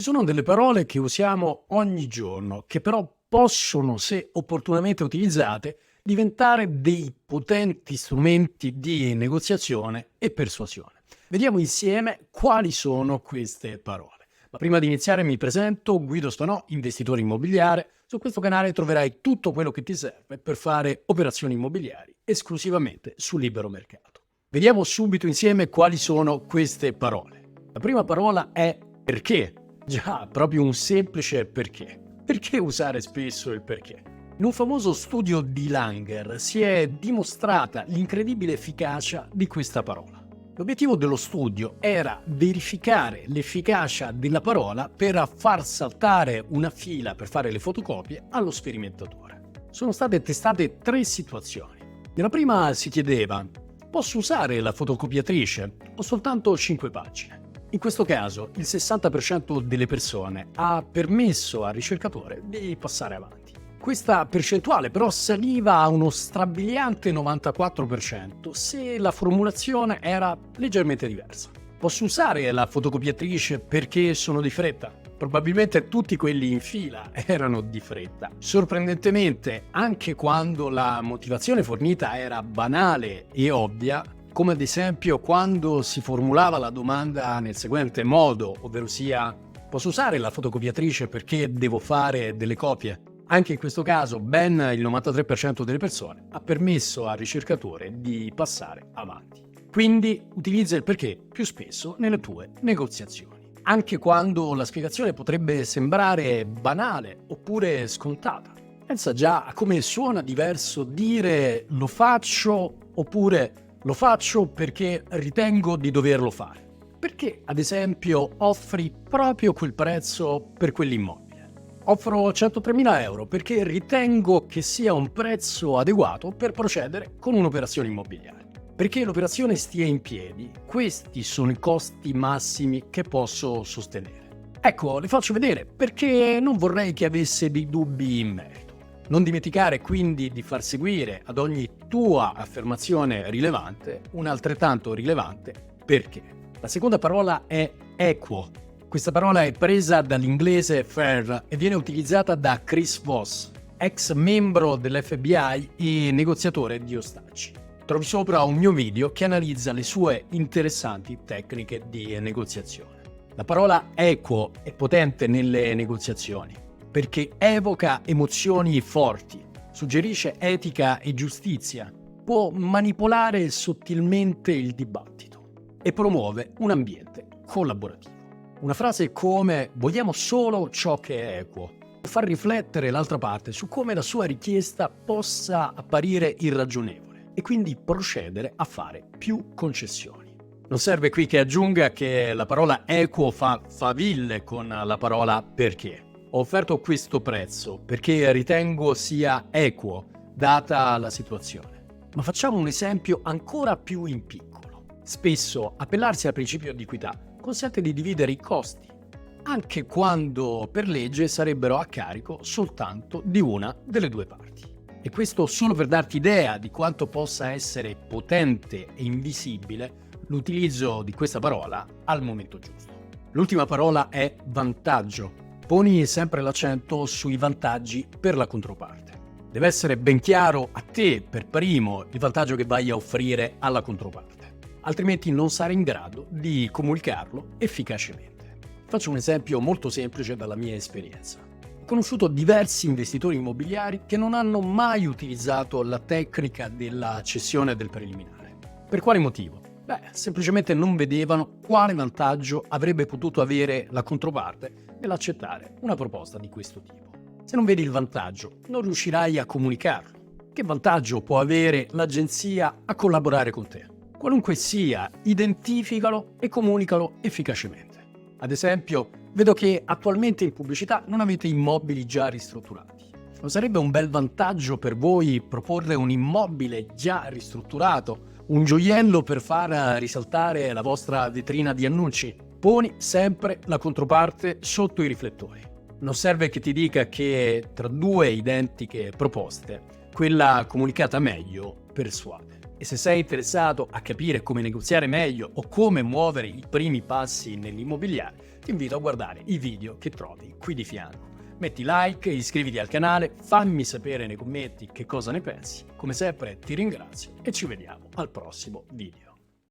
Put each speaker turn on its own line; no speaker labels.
Ci sono delle parole che usiamo ogni giorno, che però possono, se opportunamente utilizzate, diventare dei potenti strumenti di negoziazione e persuasione. Vediamo insieme quali sono queste parole. Ma prima di iniziare mi presento, Guido Spanò, investitore immobiliare. Su questo canale troverai tutto quello che ti serve per fare operazioni immobiliari esclusivamente sul libero mercato. Vediamo subito insieme quali sono queste parole. La prima parola è perché. Già, proprio un semplice perché. Perché usare spesso il perché? In un famoso studio di Langer si è dimostrata l'incredibile efficacia di questa parola. L'obiettivo dello studio era verificare l'efficacia della parola per far saltare una fila per fare le fotocopie allo sperimentatore. Sono state testate 3 situazioni. Nella prima si chiedeva: posso usare la fotocopiatrice? Ho soltanto 5 pagine. In questo caso il 60% delle persone ha permesso al ricercatore di passare avanti. Questa percentuale però saliva a uno strabiliante 94% se la formulazione era leggermente diversa. Posso usare la fotocopiatrice perché sono di fretta? Probabilmente tutti quelli in fila erano di fretta. Sorprendentemente, anche quando la motivazione fornita era banale e ovvia, come ad esempio quando si formulava la domanda nel seguente modo, ovvero sia: posso usare la fotocopiatrice perché devo fare delle copie? Anche in questo caso ben il 93% delle persone ha permesso al ricercatore di passare avanti. Quindi utilizza il perché più spesso nelle tue negoziazioni, anche quando la spiegazione potrebbe sembrare banale oppure scontata. Pensa già a come suona diverso dire lo faccio oppure lo faccio perché ritengo di doverlo fare. Perché, ad esempio, offri proprio quel prezzo per quell'immobile? Offro 103.000 euro perché ritengo che sia un prezzo adeguato per procedere con un'operazione immobiliare. Perché l'operazione stia in piedi, questi sono i costi massimi che posso sostenere. Ecco, le faccio vedere perché non vorrei che avesse dei dubbi in merito. Non dimenticare quindi di far seguire ad ogni tua affermazione rilevante un altrettanto rilevante perché. La seconda parola è equo. Questa parola è presa dall'inglese fair e viene utilizzata da Chris Voss, ex membro dell'FBI e negoziatore di ostaggi. Trovi sopra un mio video che analizza le sue interessanti tecniche di negoziazione. La parola equo è potente nelle negoziazioni perché evoca emozioni forti, suggerisce etica e giustizia, può manipolare sottilmente il dibattito e promuove un ambiente collaborativo. Una frase come "vogliamo solo ciò che è equo" può far riflettere l'altra parte su come la sua richiesta possa apparire irragionevole e quindi procedere a fare più concessioni. Non serve qui che aggiunga che la parola equo fa faville con la parola perché. Ho offerto questo prezzo perché ritengo sia equo, data la situazione. Ma facciamo un esempio ancora più in piccolo. Spesso appellarsi al principio di equità consente di dividere i costi, anche quando per legge sarebbero a carico soltanto di una delle due parti. E questo solo per darti idea di quanto possa essere potente e invisibile l'utilizzo di questa parola al momento giusto. L'ultima parola è vantaggio. Poni sempre l'accento sui vantaggi per la controparte. Deve essere ben chiaro a te per primo il vantaggio che vai a offrire alla controparte, altrimenti non sarai in grado di comunicarlo efficacemente. Faccio un esempio molto semplice dalla mia esperienza. Ho conosciuto diversi investitori immobiliari che non hanno mai utilizzato la tecnica della cessione del preliminare. Per quale motivo? Semplicemente non vedevano quale vantaggio avrebbe potuto avere la controparte nell'accettare una proposta di questo tipo. Se non vedi il vantaggio, non riuscirai a comunicarlo. Che vantaggio può avere l'agenzia a collaborare con te? Qualunque sia, identificalo e comunicalo efficacemente. Ad esempio, vedo che attualmente in pubblicità non avete immobili già ristrutturati. Non sarebbe un bel vantaggio per voi proporre un immobile già ristrutturato, un gioiello per far risaltare la vostra vetrina di annunci? Poni sempre la controparte sotto i riflettori. Non serve che ti dica che tra 2 identiche proposte, quella comunicata meglio persuade. E se sei interessato a capire come negoziare meglio o come muovere i primi passi nell'immobiliare, ti ti invito a guardare i video che trovi qui di fianco. Metti like, iscriviti al canale, fammi sapere nei commenti che cosa ne pensi. Come sempre ti ringrazio e ci vediamo al prossimo video.